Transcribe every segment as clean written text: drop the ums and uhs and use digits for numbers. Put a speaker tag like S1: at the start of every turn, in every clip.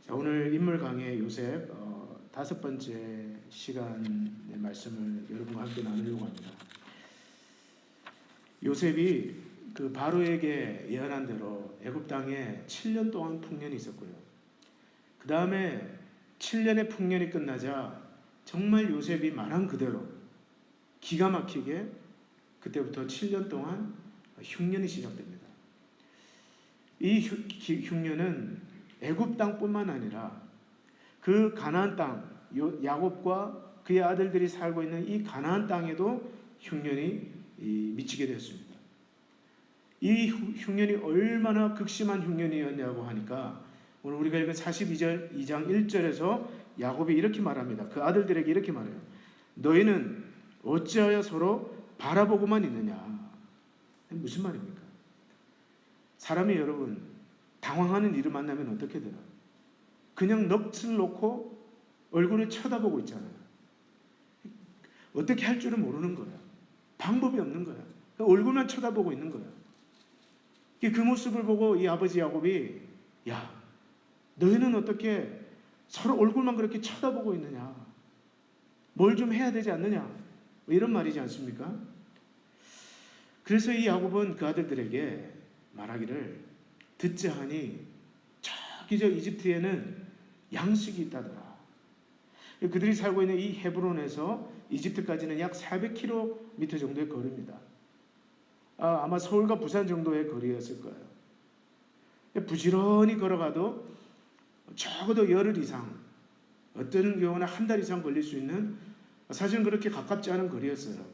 S1: 자, 오늘 인물 강의 요셉 다섯 번째 시간의 말씀을 여러분과 함께 나누려고 합니다. 요셉이 그 바로에게 예언한 대로 애굽 땅에 7년 동안 풍년이 있었고요. 그 다음에 7년의 풍년이 끝나자 정말 요셉이 말한 그대로 기가 막히게 그때부터 7년 동안 흉년이 시작됩니다. 이 흉년은 애굽 땅뿐만 아니라 그 가나안 땅, 야곱과 그의 아들들이 살고 있는 이 가나안 땅에도 흉년이 미치게 되었습니다. 이 흉년이 얼마나 극심한 흉년이었냐고 하니까 오늘 우리가 읽은 42장 1절에서 야곱이 이렇게 말합니다. 그 아들들에게 이렇게 말해요. 너희는 어찌하여 서로 바라보고만 있느냐. 무슨 말입니까? 사람이 여러분 당황하는 일을 만나면 어떻게 돼요? 그냥 넋을 놓고 얼굴을 쳐다보고 있잖아요. 어떻게 할 줄은 모르는 거예요. 방법이 없는 거예요. 얼굴만 쳐다보고 있는 거예요. 그 모습을 보고 이 아버지 야곱이 야, 너희는 어떻게 서로 얼굴만 그렇게 쳐다보고 있느냐? 뭘 좀 해야 되지 않느냐? 이런 말이지 않습니까? 그래서 이 야곱은 그 아들들에게 말하기를 듣자 하니 저기 저 이집트에는 양식이 있다더라. 그들이 살고 있는 이 헤브론에서 이집트까지는 약 400km 정도의 거리입니다. 아마 서울과 부산 정도의 거리였을 거예요. 부지런히 걸어가도 적어도 열흘 이상, 어떤 경우는 한 달 이상 걸릴 수 있는 사실은 그렇게 가깝지 않은 거리였어요.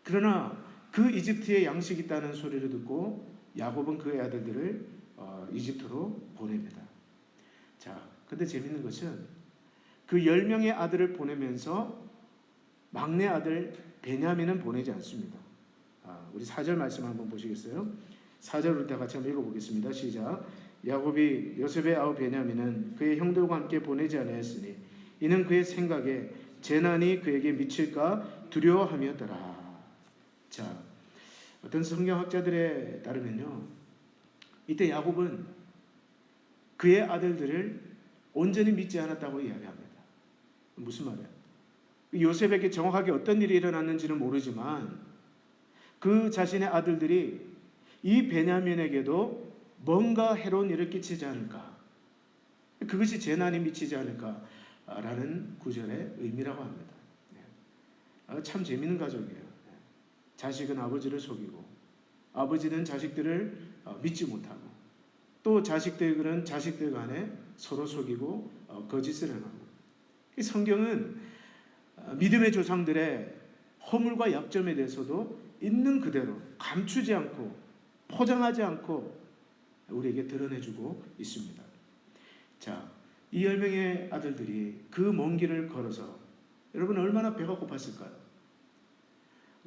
S1: 그러나 그 이집트에 양식이 있다는 소리를 듣고 야곱은 그의 아들들을 이집트로 보냅니다. 자, 근데 재밌는 것은 그 10명의 아들을 보내면서 막내 아들 베냐민은 보내지 않습니다. 우리 4절 말씀 한번 보시겠어요? 4절을 다 같이 한번 읽어보겠습니다. 시작. 야곱이 요셉의 아우 베냐민은 그의 형들과 함께 보내지 아니하였으니 이는 그의 생각에 재난이 그에게 미칠까 두려워함이었더라. 자, 어떤 성경학자들에 따르면요, 이때 야곱은 그의 아들들을 온전히 믿지 않았다고 이야기합니다. 무슨 말이에요? 요셉에게 정확하게 어떤 일이 일어났는지는 모르지만 그 자신의 아들들이 이 베냐민에게도 뭔가 해로운 일을 끼치지 않을까, 그것이 재난이 미치지 않을까라는 구절의 의미라고 합니다. 참 재미있는 가족이에요. 자식은 아버지를 속이고 아버지는 자식들을 믿지 못하고 또 자식들은 자식들 간에 서로 속이고 거짓을 행하고. 성경은 믿음의 조상들의 허물과 약점에 대해서도 있는 그대로 감추지 않고 포장하지 않고 우리에게 드러내주고 있습니다. 자, 이 10명의 아들들이 그 먼 길을 걸어서 여러분 얼마나 배가 고팠을까요?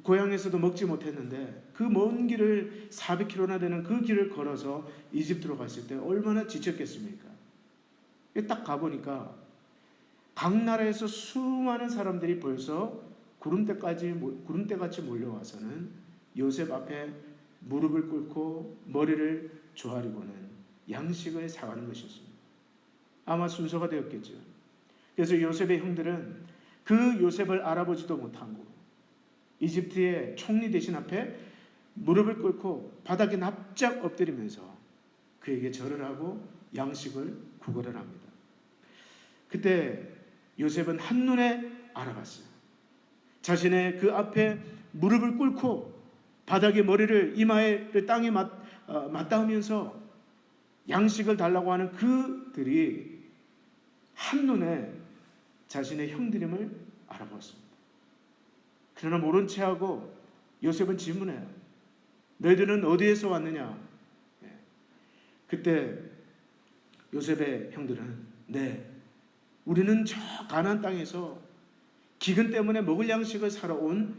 S1: 고향에서도 먹지 못했는데 그 먼 길을 400km나 되는 그 길을 걸어서 이집트로 갔을 때 얼마나 지쳤겠습니까? 딱 가보니까 각 나라에서 수많은 사람들이 벌써 구름대같이 몰려와서는 요셉 앞에 무릎을 꿇고 머리를 조아리고는 양식을 사가는 것이었습니다. 아마 순서가 되었겠죠. 그래서 요셉의 형들은 그 요셉을 알아보지도 못하고 이집트의 총리 대신 앞에 무릎을 꿇고 바닥에 납작 엎드리면서 그에게 절을 하고 양식을 구걸을 합니다. 그때 요셉은 한눈에 알아봤어요. 자신의 그 앞에 무릎을 꿇고 바닥에 머리를 이마에 땅에 맞닿으면서 양식을 달라고 하는 그들이 한눈에 자신의 형들임을 알아보았습니다. 그러나 모른 체하고 요셉은 질문해요. 너희들은 어디에서 왔느냐? 그때 요셉의 형들은 우리는 저 가나안 땅에서 기근 때문에 먹을 양식을 사러 온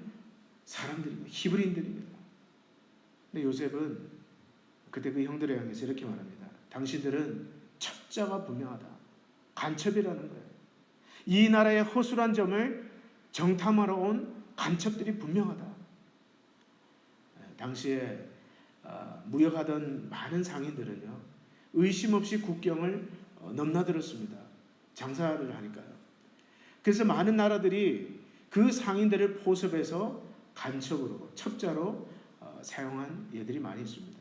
S1: 사람들입니다. 히브리인들입니다. 근데 요셉은 그때 그 형들을 향해서 이렇게 말합니다. 당신들은 첩자가 분명하다. 간첩이라는 거예요. 이 나라의 허술한 점을 정탐하러 온 간첩들이 분명하다. 당시에 무역하던 많은 상인들은요, 의심 없이 국경을 넘나들었습니다. 장사를 하니까요. 그래서 많은 나라들이 그 상인들을 포섭해서 간첩으로, 첩자로 사용한 예들이 많이 있습니다.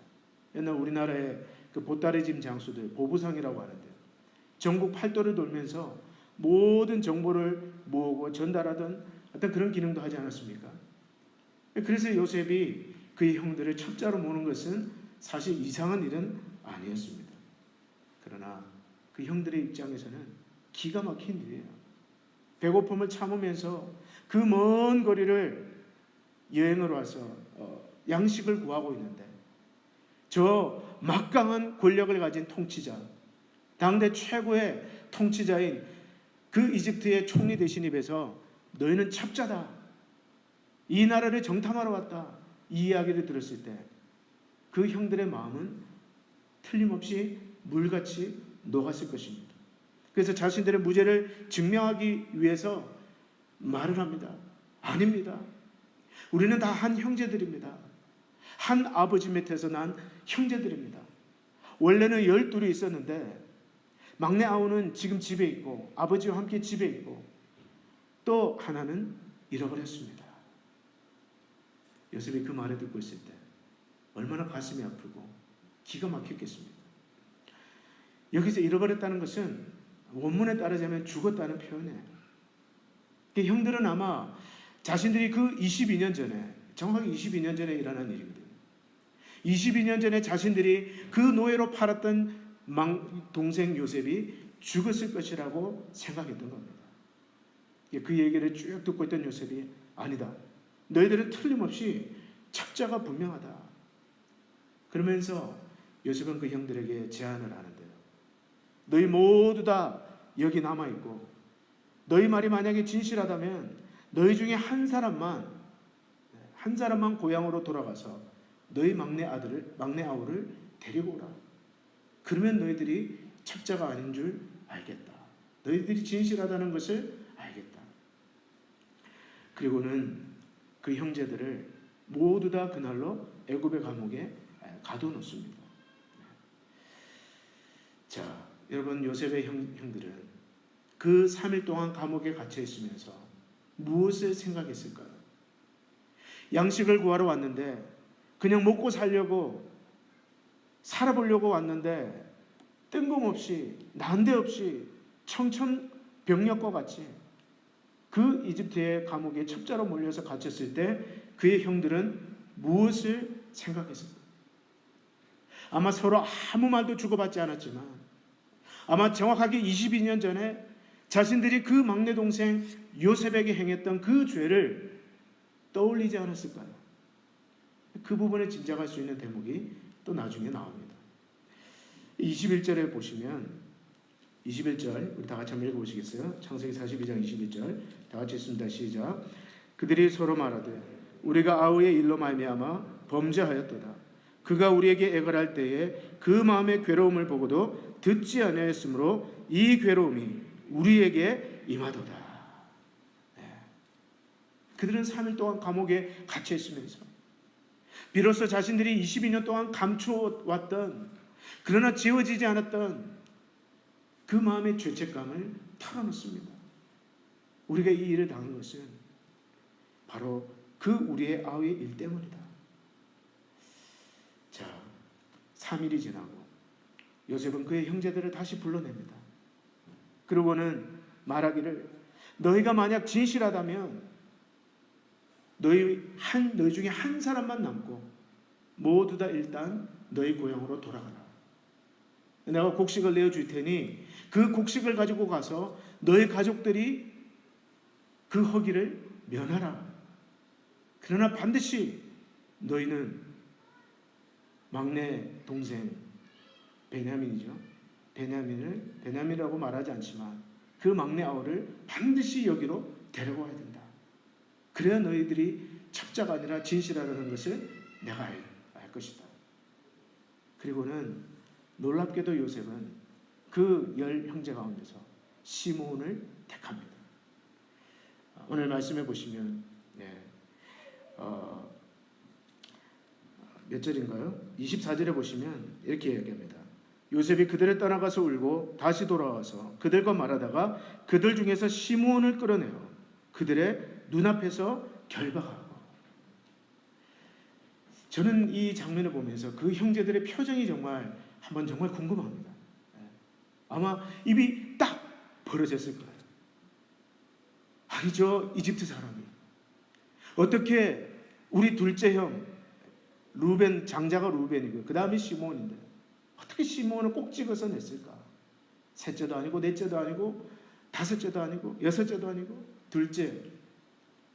S1: 옛날 우리나라의 그 보따리짐 장수들, 보부상이라고 하는데요. 전국 팔도를 돌면서 모든 정보를 모으고 전달하던 어떤 그런 기능도 하지 않았습니까? 그래서 요셉이 그의 형들을 첩자로 모는 것은 사실 이상한 일은 아니었습니다. 그러나 그 형들의 입장에서는 기가 막힌 일이에요. 배고픔을 참으면서 그 먼 거리를 여행을 와서 양식을 구하고 있는데 저 막강한 권력을 가진 통치자, 당대 최고의 통치자인 그 이집트의 총리 대신 입에서 너희는 첩자다, 이 나라를 정탐하러 왔다, 이 이야기를 들었을 때 그 형들의 마음은 틀림없이 물같이 녹았을 것입니다. 그래서 자신들의 무죄를 증명하기 위해서 말을 합니다. 아닙니다. 우리는 다 한 형제들입니다. 한 아버지 밑에서 난 형제들입니다. 원래는 12이 있었는데 막내 아우는 지금 집에 있고 아버지와 함께 집에 있고 또 하나는 잃어버렸습니다. 요셉이 그 말을 듣고 있을 때 얼마나 가슴이 아프고 기가 막혔겠습니까? 여기서 잃어버렸다는 것은 원문에 따르자면 죽었다는 표현이에요. 형들은 아마 자신들이 그 22년 전에, 정확하게 22년 전에 일어난 일이거든요. 22년 전에 자신들이 그 노예로 팔았던 동생 요셉이 죽었을 것이라고 생각했던 겁니다. 그 얘기를 쭉 듣고 있던 요셉이 아니다, 너희들은 틀림없이 첩자가 분명하다. 그러면서 요셉은 그 형들에게 제안을 하는데요. 너희 모두 다 여기 남아있고 너희 말이 만약에 진실하다면 너희 중에 한 사람만 고향으로 돌아가서 너희 막내 아우를 데리고 오라. 그러면 너희들이 첩자가 아닌 줄 알겠다. 너희들이 진실하다는 것을 알겠다. 그리고는 그 형제들을 모두 다 그날로 애굽의 감옥에 가둬놓습니다. 자, 여러분, 요셉의 형들은 그 3일 동안 감옥에 갇혀 있으면서 무엇을 생각했을까요? 양식을 구하러 왔는데, 그냥 먹고 살려고, 살아보려고 왔는데 뜬금없이, 난데없이 청천벽력과 같이 그 이집트의 감옥에 첩자로 몰려서 갇혔을 때 그의 형들은 무엇을 생각했을까요? 아마 서로 아무 말도 주고받지 않았지만 아마 정확하게 22년 전에 자신들이 그 막내 동생 요셉에게 행했던 그 죄를 떠올리지 않았을까요? 그 부분을 짐작할 수 있는 대목이 또 나중에 나옵니다. 21절에 보시면 21절 우리 다 같이 한번 읽어보시겠어요? 창세기 42장 21절 다 같이 읽습니다. 시작. 그들이 서로 말하되 우리가 아우의 일로 말미암아 범죄하였도다. 그가 우리에게 애걸할 때에 그 마음의 괴로움을 보고도 듣지 아니하였으므로 이 괴로움이 우리에게 임하도다. 네. 그들은 3일 동안 감옥에 갇혀 있으면서 비로소 자신들이 22년 동안 감추어왔던, 그러나 지워지지 않았던 그 마음의 죄책감을 털어놓습니다. 우리가 이 일을 당한 것은 바로 그 우리의 아우의 일 때문이다. 자, 3일이 지나고 요셉은 그의 형제들을 다시 불러냅니다. 그러고는 말하기를 너희가 만약 진실하다면 너희 중에 한 사람만 남고 모두 다 일단 너희 고향으로 돌아가라. 내가 곡식을 내어줄 테니 그 곡식을 가지고 가서 너희 가족들이 그 허기를 면하라. 그러나 반드시 너희는 막내 동생 베냐민이죠. 베냐민이라고 말하지 않지만 그 막내 아우를 반드시 여기로 데려와야 된다. 그래야 너희들이 첩자가 아니라 진실하다는 것을 내가 알 것이다. 그리고는 놀랍게도 요셉은 그 10형제 가운데서 시므온을 택합니다. 오늘 말씀해 보시면 몇 절인가요? 24절에 보시면 이렇게 얘기합니다. 요셉이 그들을 떠나가서 울고 다시 돌아와서 그들과 말하다가 그들 중에서 시므온을 끌어내어 그들의 눈앞에서 결박하고. 저는 이 장면을 보면서 그 형제들의 표정이 한번 정말 궁금합니다. 아마 입이 딱 벌어졌을 거예요. 아니, 저 이집트 사람이 어떻게 우리 둘째 형 루벤, 장자가 루벤이고 그 다음에 시므온인데 어떻게 시므온을 꼭 찍어서 냈을까? 셋째도 아니고 넷째도 아니고 다섯째도 아니고 여섯째도 아니고 둘째,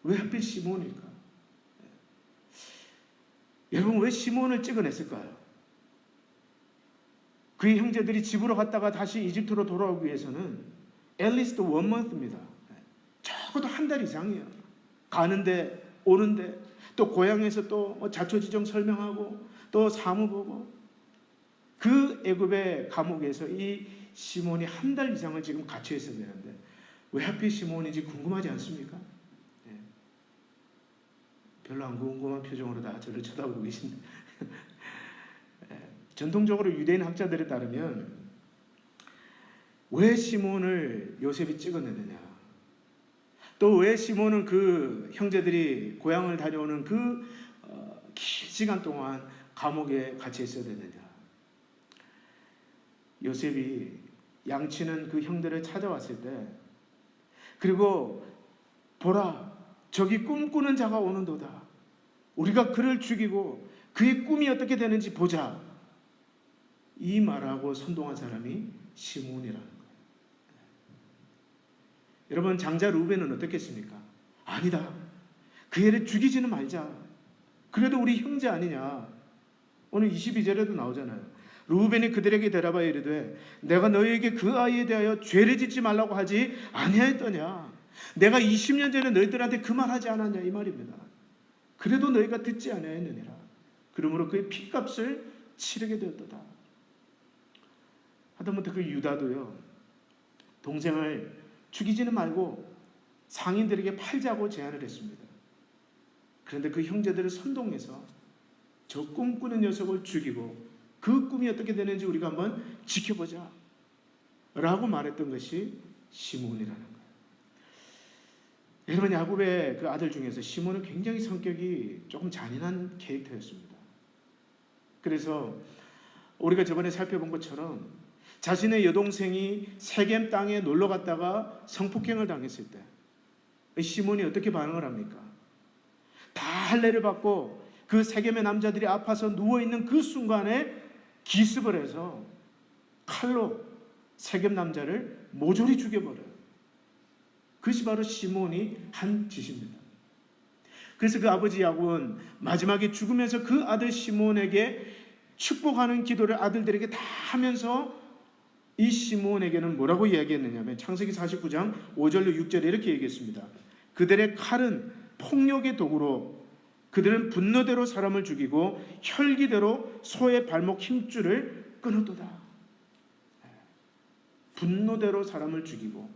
S1: 왜 하필 시므온일까? 여러분, 왜 시므온을 찍어냈을까요? 그의 형제들이 집으로 갔다가 다시 이집트로 돌아오기 위해서는 앨리스트 원 month입니다. 적어도 한 달 이상이에요. 가는데 오는데 또 고향에서 또 자초지종 설명하고 또 사무 보고. 그 애굽의 감옥에서 이 시몬이 한 달 이상을 지금 갇혀 있어야 되는데 왜 하필 시몬인지 궁금하지 않습니까? 네. 별로 안 궁금한 표정으로 다 저를 쳐다보고 계신데 전통적으로 유대인 학자들에 따르면 왜 시몬을 요셉이 찍어내느냐, 또 왜 시몬은 그 형제들이 고향을 다녀오는 그 긴 시간 동안 감옥에 갇혀 있어야 되느냐. 요셉이 양치는 그 형들을 찾아왔을 때, 그리고 보라, 저기 꿈꾸는 자가 오는도다. 우리가 그를 죽이고 그의 꿈이 어떻게 되는지 보자. 이 말하고 선동한 사람이 시므온이라는 거예요. 여러분, 장자 루벤은 어떻겠습니까? 아니다. 그 애를 죽이지는 말자. 그래도 우리 형제 아니냐. 오늘 22절에도 나오잖아요. 루벤이 그들에게 대답하여 이르되 내가 너희에게 그 아이에 대하여 죄를 짓지 말라고 하지 아니하였더냐. 내가 20년 전에 너희들한테 그 말 하지 않았냐, 이 말입니다. 그래도 너희가 듣지 아니하였느니라. 그러므로 그의 피값을 치르게 되었도다. 하다못해 그 유다도요, 동생을 죽이지는 말고 상인들에게 팔자고 제안을 했습니다. 그런데 그 형제들을 선동해서 저 꿈꾸는 녀석을 죽이고 그 꿈이 어떻게 되는지 우리가 한번 지켜보자 라고 말했던 것이 시므온이라는 거예요. 여러분, 야곱의 그 아들 중에서 시므온은 굉장히 성격이 조금 잔인한 캐릭터였습니다. 그래서 우리가 저번에 살펴본 것처럼 자신의 여동생이 세겜 땅에 놀러 갔다가 성폭행을 당했을 때 시몬이 어떻게 반응을 합니까? 다 할례를 받고 그 세겜의 남자들이 아파서 누워있는 그 순간에 기습을 해서 칼로 세겜 남자를 모조리 죽여버려요. 그것이 바로 시몬이 한 짓입니다. 그래서 그 아버지 야곱은 마지막에 죽으면서 그 아들 시몬에게 축복하는 기도를 아들들에게 다 하면서 이 시므온에게는 뭐라고 이야기했느냐면 창세기 49장 5절로 6절에 이렇게 얘기했습니다. 그들의 칼은 폭력의 도구로 그들은 분노대로 사람을 죽이고 혈기대로 소의 발목 힘줄을 끊었도다. 분노대로 사람을 죽이고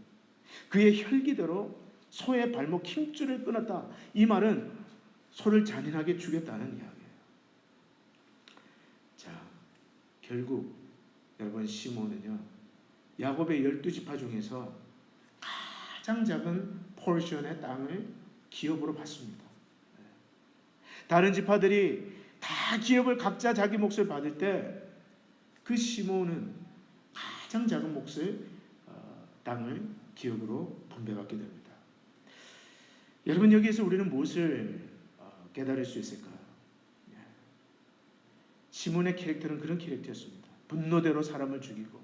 S1: 그의 혈기대로 소의 발목 힘줄을 끊었다. 이 말은 소를 잔인하게 죽였다는 이야기예요. 자, 결국 여러분, 시므온은요, 야곱의 12지파 중에서 가장 작은 포션의 땅을 기업으로 받습니다. 다른 지파들이 다 기업을 각자 자기 몫을 받을 때 그 시므온은 가장 작은 몫을 땅을 기업으로 분배받게 됩니다. 여러분, 여기에서 우리는 무엇을 깨달을 수 있을까요? 시므온의 캐릭터는 그런 캐릭터였습니다. 분노대로 사람을 죽이고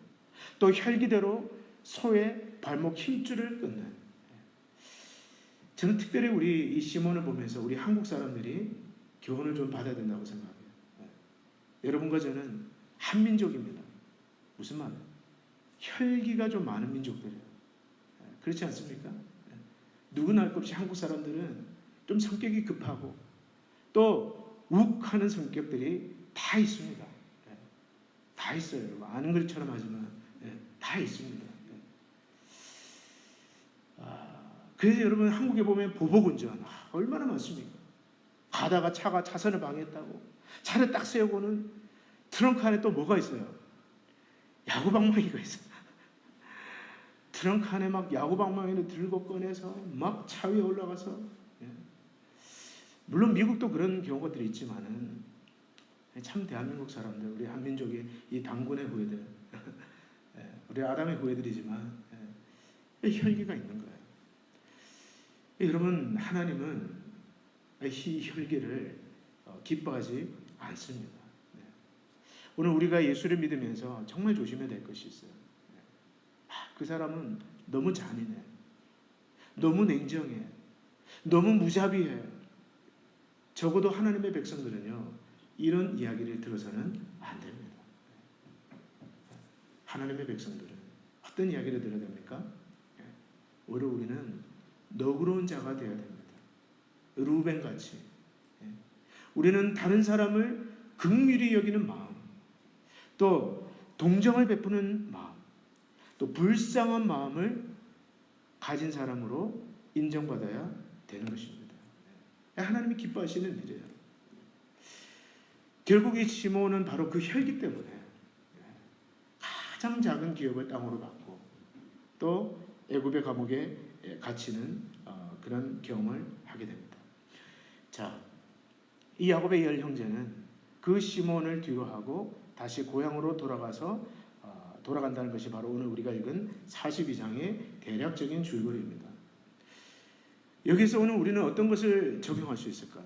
S1: 또 혈기대로 소의 발목 힘줄을 끊는. 저는 특별히 우리 이 시몬을 보면서 우리 한국 사람들이 교훈을 좀 받아야 된다고 생각해요. 여러분과 저는 한민족입니다. 무슨 말이에요? 혈기가 좀 많은 민족들이에요. 그렇지 않습니까? 누구나 할 것 없이 한국 사람들은 좀 성격이 급하고 또 욱하는 성격들이 다 있습니다. 다 있어요. 아는 것처럼 하지만 다 있습니다. 그래서 여러분, 한국에 보면 보복운전 얼마나 많습니까? 가다가 차가 차선을 방해했다고 차를 딱 세우고는 트렁크 안에 또 뭐가 있어요? 야구방망이가 있어. 트렁크 안에 막 야구방망이를 들고 꺼내서 막 차 위에 올라가서, 물론 미국도 그런 경우들이 있지만은 참 대한민국 사람들, 우리 한민족이 이 당군의 후예들, 우리 아담의 후예들이지만 혈기가 있는 거예요. 여러분, 하나님은 이 혈기를 기뻐하지 않습니다. 오늘 우리가 예수를 믿으면서 정말 조심해야 될 것이 있어요. 그 사람은 너무 잔인해, 너무 냉정해, 너무 무자비해. 적어도 하나님의 백성들은요, 이런 이야기를 들어서는 안 됩니다. 하나님의 백성들은 어떤 이야기를 들어야 됩니까? 오히려 우리는 너그러운 자가 되어야 됩니다. 루벤같이. 우리는 다른 사람을 긍휼히 여기는 마음, 또 동정을 베푸는 마음, 또 불쌍한 마음을 가진 사람으로 인정받아야 되는 것입니다. 하나님이 기뻐하시는 일이에요. 결국 이 시몬은 바로 그 혈기 때문에 가장 작은 기업을 땅으로 받고 또 애굽의 감옥에 갇히는 그런 경험을 하게 됩니다. 자, 이 야곱의 열 형제는 그 시몬을 뒤로 하고 다시 고향으로 돌아간다는 것이 바로 오늘 우리가 읽은 42장의 대략적인 줄거리입니다. 여기서 오늘 우리는 어떤 것을 적용할 수 있을까요?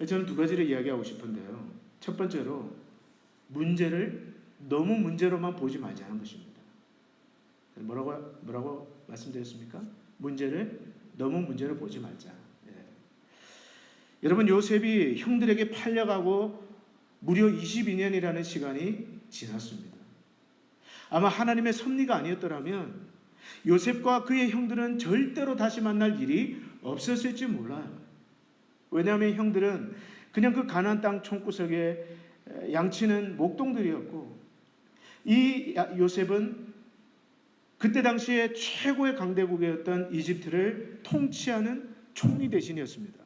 S1: 저는 두 가지를 이야기하고 싶은데요. 첫 번째로 문제를 너무 문제로만 보지 말자는 것입니다. 뭐라고 말씀드렸습니까? 문제를 너무 문제로 보지 말자. 여러분, 요셉이 형들에게 팔려가고 무려 22년이라는 시간이 지났습니다. 아마 하나님의 섭리가 아니었더라면 요셉과 그의 형들은 절대로 다시 만날 일이 없었을지 몰라요. 왜냐하면 형들은 그냥 그 가나안 땅 총구석에 양치는 목동들이었고, 이 요셉은 그때 당시에 최고의 강대국이었던 이집트를 통치하는 총리 대신이었습니다.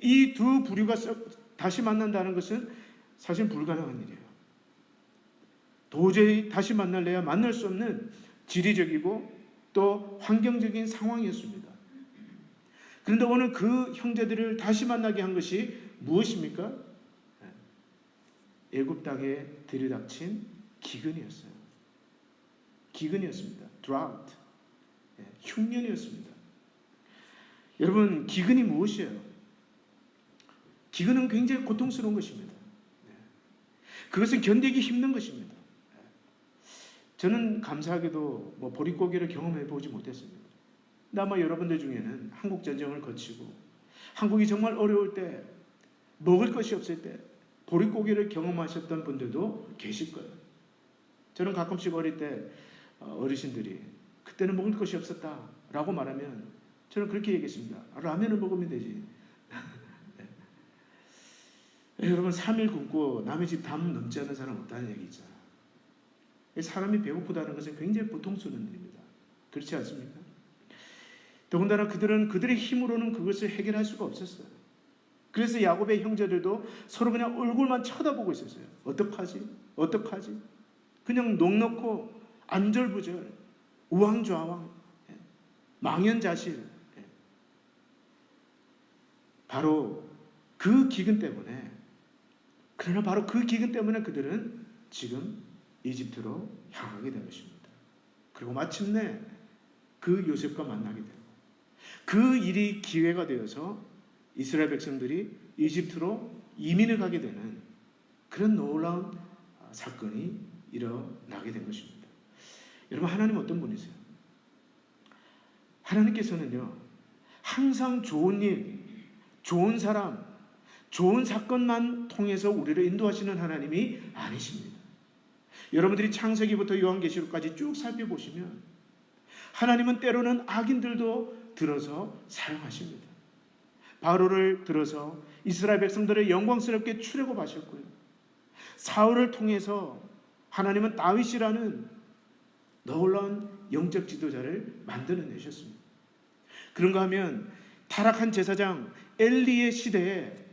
S1: 이 두 부류가 다시 만난다는 것은 사실 불가능한 일이에요. 도저히 다시 만날래야 만날 수 없는 지리적이고 또 환경적인 상황이었습니다. 그런데 오늘 그 형제들을 다시 만나게 한 것이 무엇입니까? 애굽 땅에 들이닥친 기근이었어요. 기근이었습니다. drought. 흉년이었습니다. 여러분, 기근이 무엇이에요? 기근은 굉장히 고통스러운 것입니다. 그것은 견디기 힘든 것입니다. 저는 감사하게도 보릿고개를 경험해 보지 못했습니다. 근데 아마 여러분들 중에는 한국 전쟁을 거치고 한국이 정말 어려울 때, 먹을 것이 없을 때 보릿고개를 경험하셨던 분들도 계실 거예요. 저는 가끔씩 어릴 때 어르신들이 그때는 먹을 것이 없었다라고 말하면 저는 그렇게 얘기했습니다. 라면을 먹으면 되지. 여러분, 3일 굶고 남의 집 담 넘지 않은 사람 없다는 얘기 있잖아요. 사람이 배고프다는 것은 굉장히 보통스러운 일입니다. 그렇지 않습니까? 더군다나 그들은 그들의 힘으로는 그것을 해결할 수가 없었어요. 그래서 야곱의 형제들도 서로 그냥 얼굴만 쳐다보고 있었어요. 어떡하지? 어떡하지? 그냥 넋놓고 안절부절, 우왕좌왕, 망연자실. 바로 그 기근 때문에, 그러나 바로 그 기근 때문에 그들은 지금 이집트로 향하게 된 것입니다. 그리고 마침내 그 요셉과 만나게 되고, 그 일이 기회가 되어서 이스라엘 백성들이 이집트로 이민을 가게 되는 그런 놀라운 사건이 일어나게 된 것입니다. 여러분, 하나님 어떤 분이세요? 하나님께서는요, 항상 좋은 일, 좋은 사람, 좋은 사건만 통해서 우리를 인도하시는 하나님이 아니십니다. 여러분들이 창세기부터 요한계시록까지 쭉 살펴보시면 하나님은 때로는 악인들도 들어서 사용하십니다. 바로를 들어서 이스라엘 백성들을 영광스럽게 출애굽하셨고요. 사울을 통해서 하나님은 다윗이라는 놀라운 영적 지도자를 만들어내셨습니다. 그런가 하면 타락한 제사장 엘리의 시대에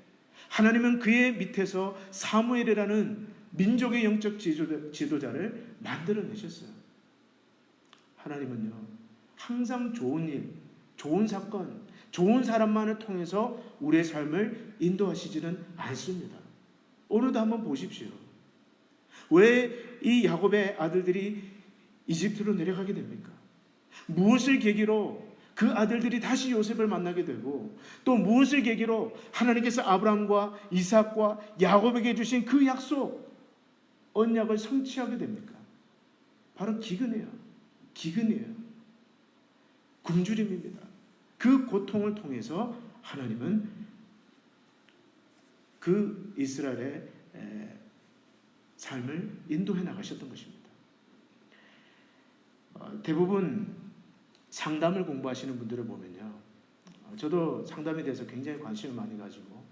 S1: 하나님은 그의 밑에서 사무엘이라는 민족의 영적 지도자를 만들어내셨어요. 하나님은요, 항상 좋은 일, 좋은 사건, 좋은 사람만을 통해서 우리의 삶을 인도하시지는 않습니다. 오늘도 한번 보십시오. 왜 이 야곱의 아들들이 이집트로 내려가게 됩니까? 무엇을 계기로 그 아들들이 다시 요셉을 만나게 되고, 또 무엇을 계기로 하나님께서 아브라함과 이삭과 야곱에게 주신 그 약속, 언약을 성취하게 됩니까? 바로 기근이에요. 기근이에요. 굶주림입니다. 그 고통을 통해서 하나님은 그 이스라엘의 삶을 인도해 나가셨던 것입니다. 대부분 상담을 공부하시는 분들을 보면요, 저도 상담에 대해서 굉장히 관심을 많이 가지고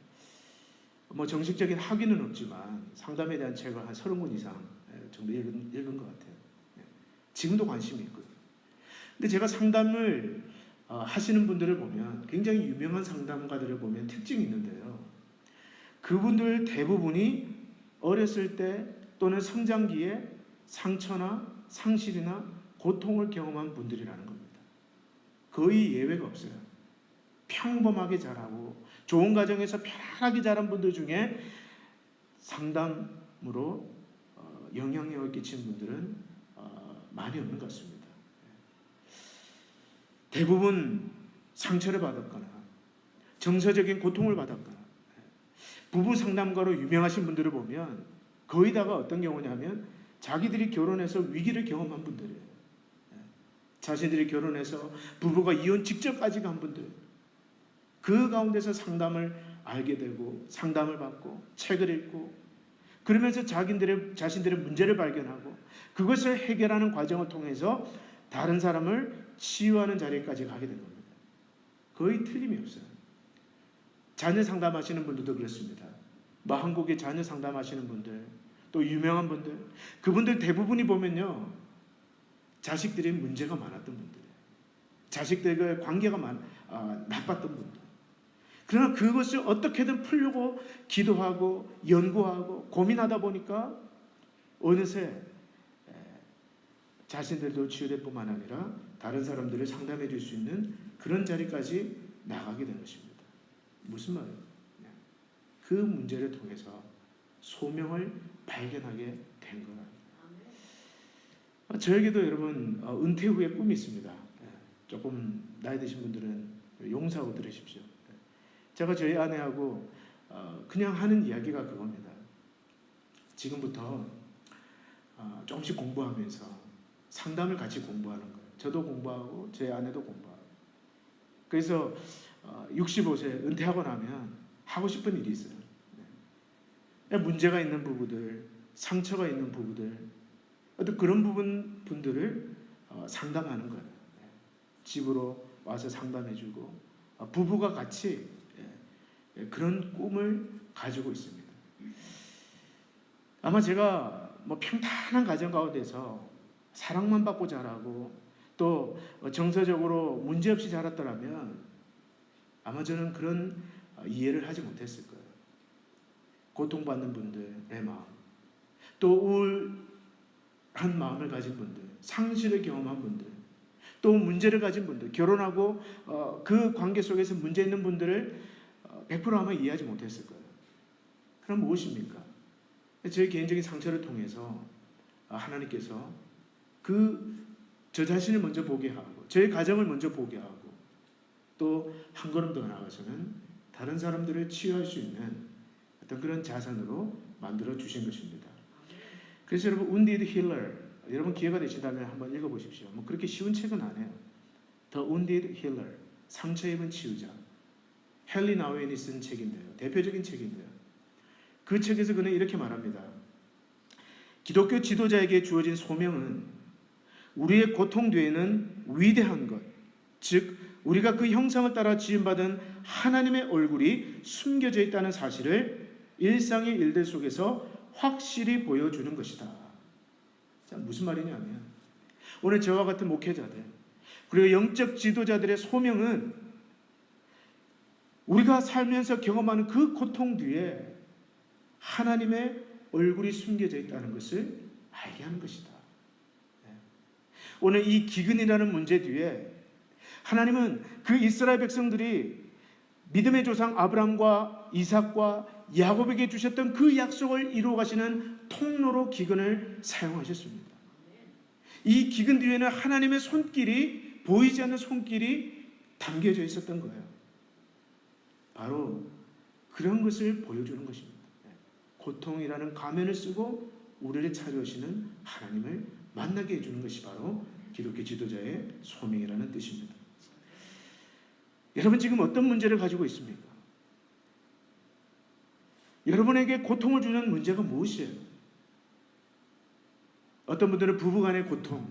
S1: 정식적인 학위는 없지만 상담에 대한 책을 한 30권 이상 정도 읽은 것 같아요. 지금도 관심이 있고요. 근데 제가 상담을 하시는 분들을 보면, 굉장히 유명한 상담가들을 보면 특징이 있는데요, 그분들 대부분이 어렸을 때 또는 성장기에 상처나 상실이나 고통을 경험한 분들이라는 겁니다. 거의 예외가 없어요. 평범하게 자라고 좋은 가정에서 편하게 자란 분들 중에 상담으로 영향력을 끼친 분들은 많이 없는 것 같습니다. 대부분 상처를 받았거나 정서적인 고통을 받았거나, 부부 상담가로 유명하신 분들을 보면 거의 다가 어떤 경우냐면 자기들이 결혼해서 위기를 경험한 분들이에요. 자신들이 결혼해서 부부가 이혼 직전까지 간 분들, 그 가운데서 상담을 알게 되고 상담을 받고 책을 읽고, 그러면서 자신들의 문제를 발견하고 그것을 해결하는 과정을 통해서 다른 사람을 치유하는 자리까지 가게 된 겁니다. 거의 틀림이 없어요. 자녀 상담하시는 분들도 그렇습니다. 한국에 자녀 상담하시는 분들, 또 유명한 분들, 그분들 대부분이 보면요, 자식들이 문제가 많았던 분들이에요. 자식들과의 관계가 나빴던 분들. 그러나 그것을 어떻게든 풀려고 기도하고 연구하고 고민하다 보니까 어느새 자신들도 치유될 뿐만 아니라 다른 사람들을 상담해 줄 수 있는 그런 자리까지 나가게 된 것입니다. 무슨 말이에요? 그 문제를 통해서 소명을 발견하게 된 거라. 저에게도 여러분 은퇴 후에 꿈이 있습니다. 조금 나이 드신 분들은 용서하고 들으십시오. 제가 저희 아내하고 그냥 하는 이야기가 그겁니다. 지금부터 조금씩 공부하면서 상담을 같이 공부하는 거예요. 저도 공부하고 저희 아내도 공부하고. 그래서 65세 은퇴하고 나면 하고 싶은 일이 있어요. 문제가 있는 부부들, 상처가 있는 부부들, 어떤 그런 분들을 상담하는 거예요. 집으로 와서 상담해주고 부부가 같이 그런 꿈을 가지고 있습니다. 아마 제가 평탄한 가정 가운데서 사랑만 받고 자라고 또 정서적으로 문제없이 자랐더라면 아마 저는 그런 이해를 하지 못했을 거예요. 고통받는 분들의 마음, 또 우울한 마음을 가진 분들, 상실을 경험한 분들, 또 문제를 가진 분들, 결혼하고 그 관계 속에서 문제 있는 분들을 100% 아마 이해하지 못했을 거예요. 그럼 무엇입니까? 저의 개인적인 상처를 통해서 하나님께서 저 자신을 먼저 보게 하고 저의 가정을 먼저 보게 하고 또 한 걸음 더 나아가서는 다른 사람들을 치유할 수 있는 어떤 그런 자산으로 만들어 주신 것입니다. 그래서 여러분 Wounded Healer, 여러분 기회가 되신다면 한번 읽어보십시오. 그렇게 쉬운 책은 아니에요. The Wounded Healer, 상처 입은 치유자. 헨리 나우엔이 쓴 책인데요. 대표적인 책인데요. 그 책에서 그는 이렇게 말합니다. 기독교 지도자에게 주어진 소명은 우리의 고통 뒤에는 위대한 것, 즉 우리가 그 형상을 따라 지음받은 하나님의 얼굴이 숨겨져 있다는 사실을 일상의 일들 속에서 확실히 보여주는 것이다. 자, 무슨 말이냐면 오늘 저와 같은 목회자들 그리고 영적 지도자들의 소명은 우리가 살면서 경험하는 그 고통 뒤에 하나님의 얼굴이 숨겨져 있다는 것을 알게 하는 것이다. 오늘 이 기근이라는 문제 뒤에 하나님은 그 이스라엘 백성들이 믿음의 조상 아브라함과 이삭과 야곱에게 주셨던 그 약속을 이루어 가시는 통로로 기근을 사용하셨습니다. 이 기근 뒤에는 하나님의 손길이, 보이지 않는 손길이 담겨져 있었던 거예요. 바로 그런 것을 보여주는 것입니다. 고통이라는 가면을 쓰고 우리를 찾아오시는 하나님을 만나게 해주는 것이 바로 기독교 지도자의 소명이라는 뜻입니다. 여러분 지금 어떤 문제를 가지고 있습니까? 여러분에게 고통을 주는 문제가 무엇이에요? 어떤 분들은 부부간의 고통,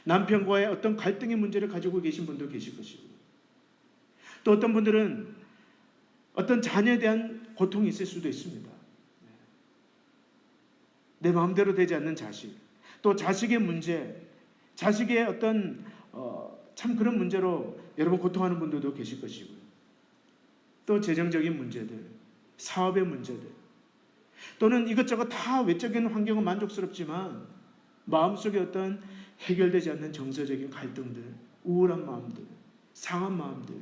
S1: 남편과의 어떤 갈등의 문제를 가지고 계신 분도 계실 것이고, 또 어떤 분들은 어떤 자녀에 대한 고통이 있을 수도 있습니다. 내 마음대로 되지 않는 자식, 또 자식의 문제, 자식의 어떤 참 그런 문제로 여러분 고통하는 분들도 계실 것이고요. 또 재정적인 문제들, 사업의 문제들, 또는 이것저것 다 외적인 환경은 만족스럽지만 마음속에 어떤 해결되지 않는 정서적인 갈등들, 우울한 마음들, 상한 마음들,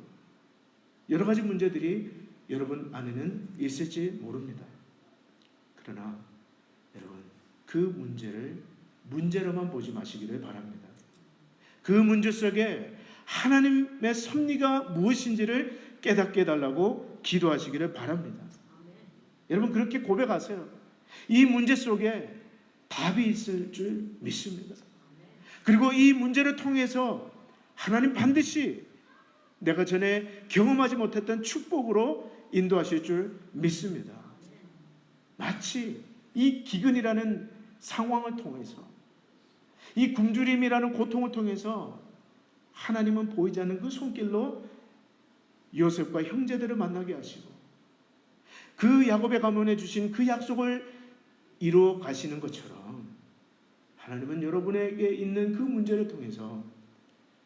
S1: 여러 가지 문제들이 여러분 안에는 있을지 모릅니다. 그러나 여러분 그 문제를 문제로만 보지 마시기를 바랍니다. 그 문제 속에 하나님의 섭리가 무엇인지를 깨닫게 해달라고 기도하시기를 바랍니다. 여러분 그렇게 고백하세요. 이 문제 속에 답이 있을 줄 믿습니다. 그리고 이 문제를 통해서 하나님 반드시 내가 전에 경험하지 못했던 축복으로 인도하실 줄 믿습니다. 마치 이 기근이라는 상황을 통해서, 이 굶주림이라는 고통을 통해서 하나님은 보이지 않는 그 손길로 요셉과 형제들을 만나게 하시고 그 야곱의 가문에 주신 그 약속을 이루어 가시는 것처럼 하나님은 여러분에게 있는 그 문제를 통해서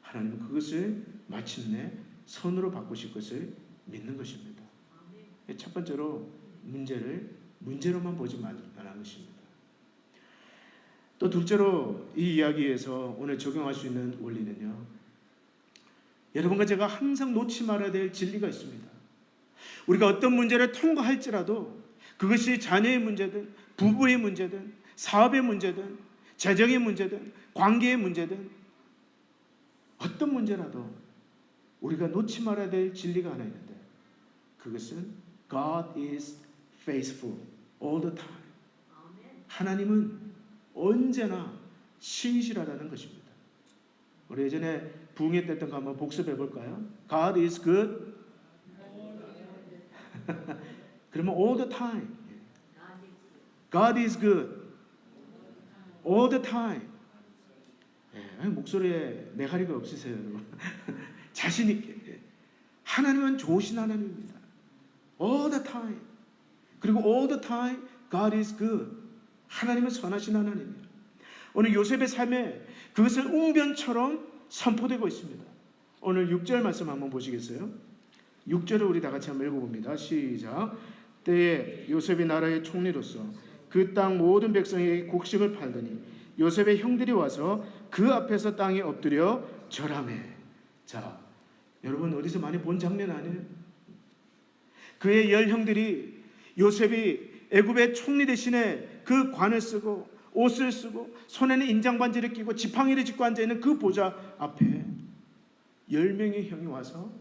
S1: 하나님은 그것을 마침내 선으로 바꾸실 것을 믿는 것입니다. 첫 번째로 문제를 문제로만 보지 말라는 것입니다. 또 둘째로 이 이야기에서 오늘 적용할 수 있는 원리는요, 여러분과 제가 항상 놓지 말아야 될 진리가 있습니다. 우리가 어떤 문제를 통과할지라도 그것이 자녀의 문제든 부부의 문제든 사업의 문제든 재정의 문제든 관계의 문제든 어떤 문제라도 우리가 놓지 말아야 될 진리가 하나 있는데 그것은 God is faithful all the time. 하나님은 언제나 신실하다는 것입니다. 우리 예전에 부흥회 때 했던 거 한번 복습해 볼까요? God is good. 그러면 all the time. God is good. all the time. 목소리에 메가리가 없으세요, 여러분. 자신 있게. 하나님은 좋으신 하나님입니다. all the time. 그리고 all the time God is good. 하나님은 선하신 하나님이에요. 오늘 요셉의 삶에 그것은 웅변처럼 선포되고 있습니다. 오늘 6절 말씀 한번 보시겠어요? 6절을 우리 다 같이 한번 읽어봅니다. 시작. 때에 요셉이 나라의 총리로서 그 땅 모든 백성에게 곡식을 팔더니 요셉의 형들이 와서 그 앞에서 땅에 엎드려 절하매. 자, 여러분 어디서 많이 본 장면 아니에요? 그의 10형들이 요셉이 애굽의 총리 대신에 그 관을 쓰고 옷을 쓰고 손에는 인장반지를 끼고 지팡이를 짚고 앉아있는 그 보좌 앞에 10명의 형이 와서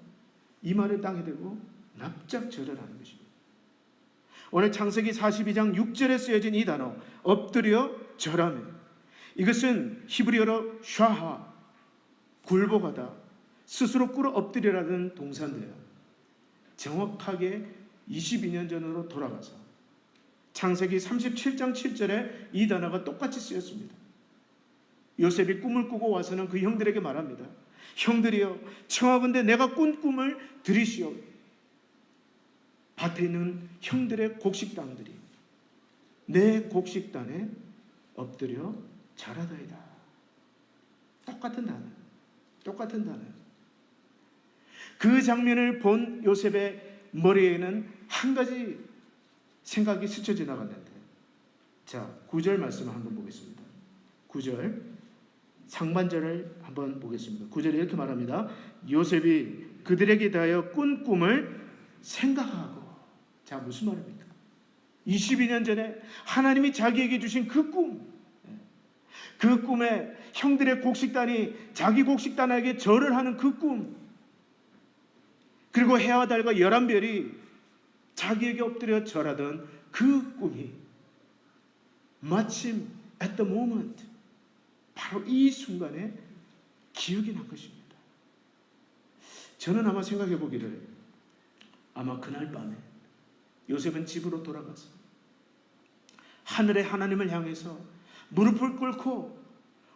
S1: 이마를 땅에 대고 납작 절을 하는 것입니다. 오늘 창세기 42장 6절에 쓰여진 이 단어 엎드려 절하며, 이것은 히브리어로 샤하, 굴복하다, 스스로 꿇어 엎드리라는 동사인데요, 정확하게 22년 전으로 돌아가서 창세기 37장 7절에 이 단어가 똑같이 쓰였습니다. 요셉이 꿈을 꾸고 와서는 그 형들에게 말합니다. 형들이여, 청하건대 내가 꾼 꿈을 들으시오. 밭에 있는 형들의 곡식당들이 내 곡식단에 엎드려 절하다이다. 똑같은 단어, 똑같은 단어. 그 장면을 본 요셉의 머리에는 한 가지 생각이 스쳐 지나갔는데, 자, 9절 말씀을 한번 보겠습니다. 9절 상반절을 한번 보겠습니다. 9절에 이렇게 말합니다. 요셉이 그들에게 대하여 꾼 꿈을 생각하고. 자, 무슨 말입니까? 22년 전에 하나님이 자기에게 주신 그 꿈, 그 꿈에 형들의 곡식단이 자기 곡식단에게 절을 하는 그 꿈, 그리고 해와 달과 11별이 자기에게 엎드려 절하던 그 꿈이 마침 at the moment, 바로 이 순간에 기억이 난 것입니다. 저는 아마 생각해 보기를, 아마 그날 밤에 요셉은 집으로 돌아가서 하늘의 하나님을 향해서 무릎을 꿇고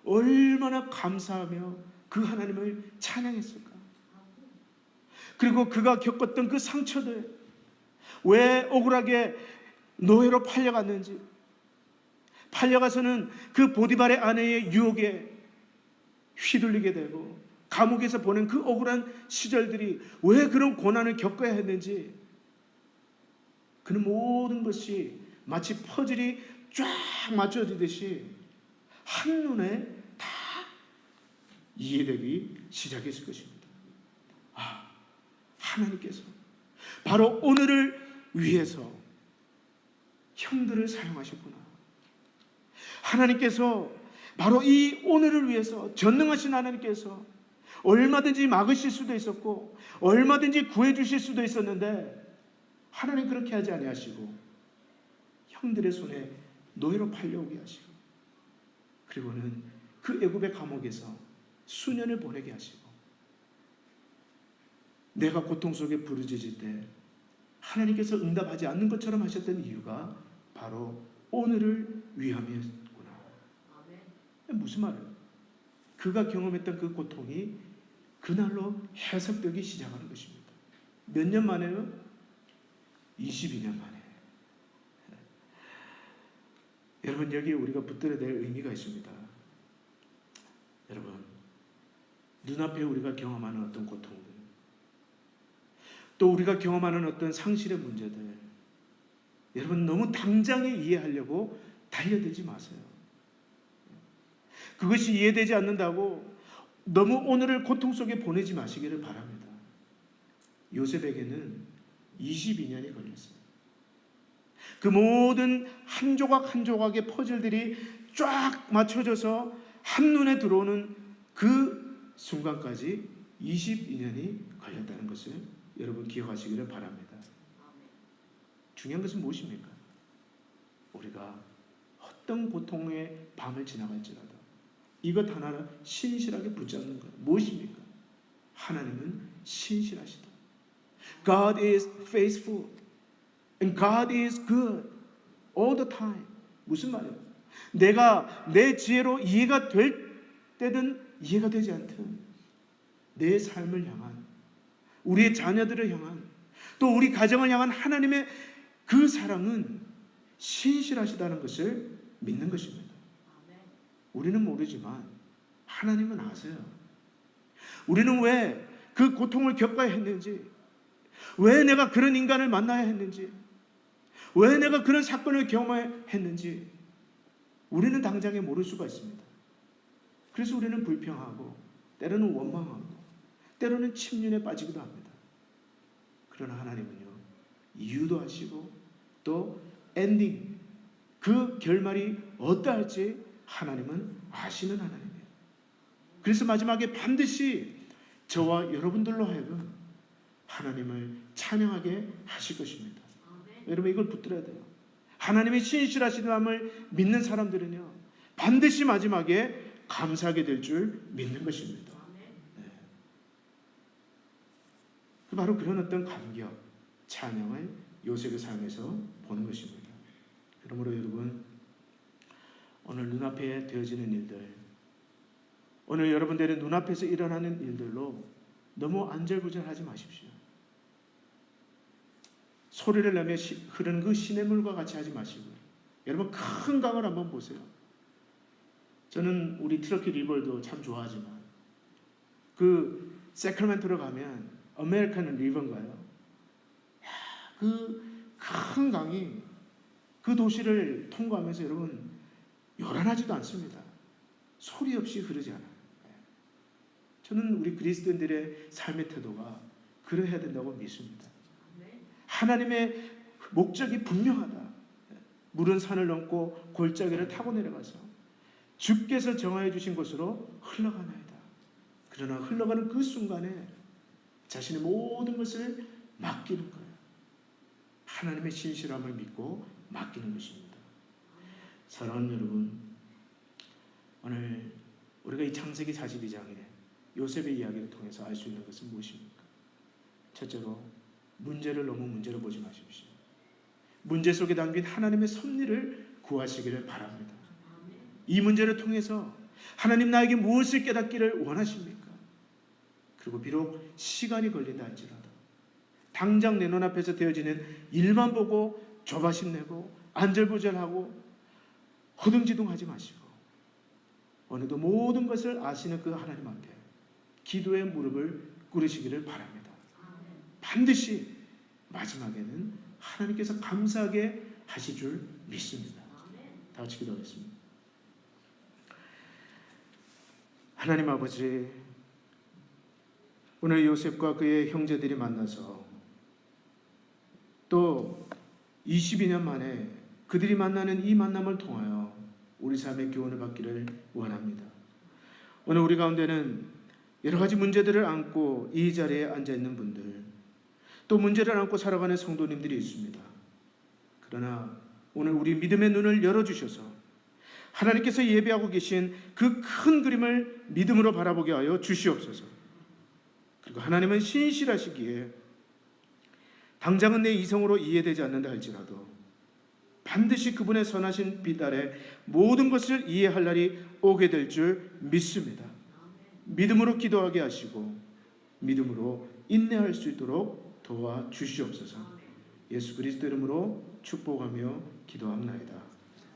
S1: 얼마나 감사하며 그 하나님을 찬양했을까. 그리고 그가 겪었던 그 상처들, 왜 억울하게 노예로 팔려갔는지, 팔려가서는 그 보디발의 아내의 유혹에 휘둘리게 되고 감옥에서 보낸 그 억울한 시절들이 왜 그런 고난을 겪어야 했는지, 그는 모든 것이 마치 퍼즐이 쫙 맞춰지듯이 한눈에 다 이해되기 시작했을 것입니다. 아, 하나님께서 바로 오늘을 위해서 형들을 사용하셨구나. 하나님께서 바로 이 오늘을 위해서, 전능하신 하나님께서 얼마든지 막으실 수도 있었고 얼마든지 구해주실 수도 있었는데, 하나님 그렇게 하지 아니하시고 형들의 손에 노예로 팔려오게 하시고, 그리고는 그 애굽의 감옥에서 수년을 보내게 하시고, 내가 고통 속에 부르짖을 때 하나님께서 응답하지 않는 것처럼 하셨던 이유가 바로 오늘을 위함이었구나. 무슨 말이에요? 그가 경험했던 그 고통이 그날로 해석되기 시작하는 것입니다. 몇 년 만에요? 22년 만에. 여러분, 여기에 우리가 붙들어야 될 의미가 있습니다. 여러분, 눈앞에 우리가 경험하는 어떤 고통들, 또 우리가 경험하는 어떤 상실의 문제들, 여러분 너무 당장에 이해하려고 달려들지 마세요. 그것이 이해되지 않는다고 너무 오늘을 고통 속에 보내지 마시기를 바랍니다. 요셉에게는 22년이 걸렸어요. 그 모든 한 조각 한 조각의 퍼즐들이 쫙 맞춰져서 한눈에 들어오는 그 순간까지 22년이 걸렸다는 것을 여러분 기억하시기를 바랍니다. 중요한 것은 무엇입니까? 우리가 어떤 고통의 밤을 지나갈지라도 이것 하나를 신실하게 붙잡는 것. 무엇입니까? 하나님은 신실하시다. God is faithful and God is good all the time. 무슨 말이에요? 내가 내 지혜로 이해가 될 때든 이해가 되지 않든 내 삶을 향한, 우리의 자녀들을 향한, 또 우리 가정을 향한 하나님의 그 사랑은 신실하시다는 것을 믿는 것입니다. 우리는 모르지만 하나님은 아세요. 우리는 왜 그 고통을 겪어야 했는지, 왜 내가 그런 인간을 만나야 했는지, 왜 내가 그런 사건을 경험해야 했는지 우리는 당장에 모를 수가 있습니다. 그래서 우리는 불평하고 때로는 원망하고 때로는 침륜에 빠지기도 합니다. 그러나 하나님은요, 이유도 하시고 또 엔딩, 그 결말이 어떠할지 하나님은 아시는 하나님이에요. 그래서 마지막에 반드시 저와 여러분들로 하여금 하나님을 찬양하게 하실 것입니다. 여러분 이걸 붙들어야 돼요. 하나님의 신실하심을 믿는 사람들은요, 반드시 마지막에 감사하게 될 줄 믿는 것입니다. 네. 바로 그런 어떤 감격, 찬양을 요셉의 삶에서 보는 것입니다. 그러므로 여러분, 오늘 눈앞에 되어지는 일들, 오늘 여러분들의 눈앞에서 일어나는 일들로 너무 안절부절하지 마십시오. 소리를 내며 흐르는 그 시냇물과 같이 하지 마시고, 여러분 큰 강을 한번 보세요. 저는 우리 트러키 리버도 참 좋아하지만 그 세크라멘토로 가면 아메리칸 리버인가요? 그 큰 강이 그 도시를 통과하면서 여러분 요란하지도 않습니다. 소리 없이 흐르지 않아요. 저는 우리 그리스도인들의 삶의 태도가 그래야 된다고 믿습니다. 하나님의 목적이 분명하다. 물은 산을 넘고 골짜기를 타고 내려가서 주께서 정하여 주신 곳으로 흘러가나이다. 그러나 흘러가는 그 순간에 자신의 모든 것을 맡기는 거예요. 하나님의 신실함을 믿고 맡기는 것입니다. 사랑하는 여러분, 오늘 우리가 이 창세기 42장에 요셉의 이야기를 통해서 알 수 있는 것은 무엇입니까? 첫째로, 문제를 너무 문제로 보지 마십시오. 문제 속에 담긴 하나님의 섭리를 구하시기를 바랍니다. 이 문제를 통해서 하나님 나에게 무엇을 깨닫기를 원하십니까? 그리고 비록 시간이 걸린다 할지라도 당장 내 눈앞에서 되어지는 일만 보고 조바심 내고 안절부절하고 허둥지둥하지 마시고 어느덧 모든 것을 아시는 그 하나님 앞에 기도의 무릎을 꿇으시기를 바랍니다. 반드시 마지막에는 하나님께서 감사하게 하실 줄 믿습니다. 다 같이 기도하겠습니다. 하나님 아버지, 오늘 요셉과 그의 형제들이 만나서 또 22년 만에 그들이 만나는 이 만남을 통하여 우리 삶의 교훈을 받기를 원합니다. 오늘 우리 가운데는 여러 가지 문제들을 안고 이 자리에 앉아있는 분들, 또 문제를 안고 살아가는 성도님들이 있습니다. 그러나 오늘 우리 믿음의 눈을 열어주셔서 하나님께서 예배하고 계신 그 큰 그림을 믿음으로 바라보게 하여 주시옵소서. 그리고 하나님은 신실하시기에 당장은 내 이성으로 이해되지 않는다 할지라도 반드시 그분의 선하신 빛 아래 모든 것을 이해할 날이 오게 될 줄 믿습니다. 믿음으로 기도하게 하시고 믿음으로 인내할 수 있도록 도와주시옵소서. 예수 그리스도 이름으로 축복하며 기도합나이다.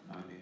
S1: 아멘.